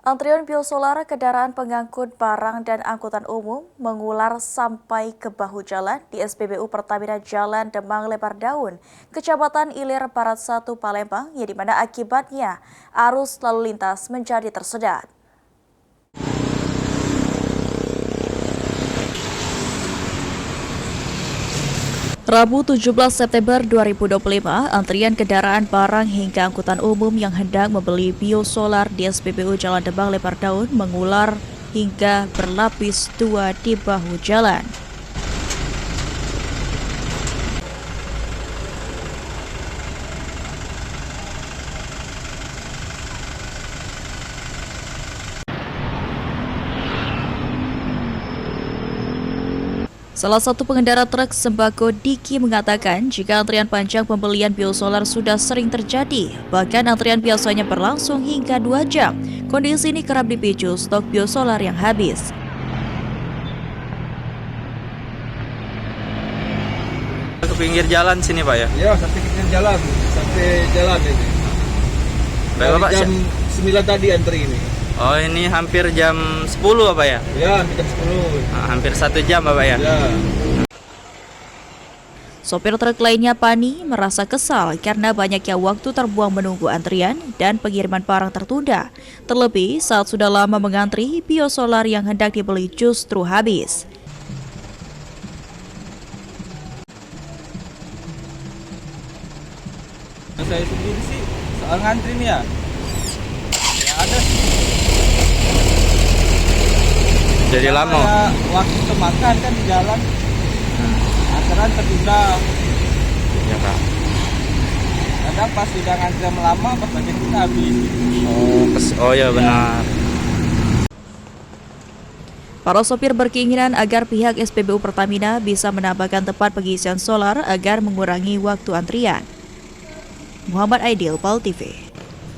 Antrian biosolar kendaraan pengangkut barang dan angkutan umum mengular sampai ke bahu jalan di SPBU Pertamina Jalan Demang Lebar Daun, Kecamatan Ilir Barat 1 Palembang, yang dimana akibatnya arus lalu lintas menjadi tersedat. Rabu 17 September 2025, antrian kendaraan barang hingga angkutan umum yang hendak membeli biosolar di SPBU Jalan Demang Lebar Daun mengular hingga berlapis dua di bahu jalan. Salah satu pengendara truk sembako Diki mengatakan jika antrian panjang pembelian biosolar sudah sering terjadi, bahkan antrian biasanya berlangsung hingga 2 jam. Kondisi ini kerap dipicu stok biosolar yang habis. Ke pinggir jalan sini Pak ya? Ya, sampai pinggir jalan, ini. Baik Pak, jam 9 tadi antri ini. Oh ini hampir jam 10 Bapak ya? Ya, hampir jam 10. Nah, hampir 1 jam Bapak ya? Ya. Sopir truk lainnya Pani merasa kesal karena banyaknya waktu terbuang menunggu antrian dan pengiriman barang tertunda. Terlebih saat sudah lama mengantri, biosolar yang hendak dibeli justru habis. Saya sendiri sih soal ngantri nih ya ada Jadi lama. waktu makan kan di jalan antrean tertunda Ya Pak. kadang pas udah ngantri lama pas bagian kita habis Oh ya benar. Para sopir berkeinginan agar pihak SPBU Pertamina bisa menambahkan tempat pengisian solar agar mengurangi waktu antrian. Muhammad Aidil, PAL TV.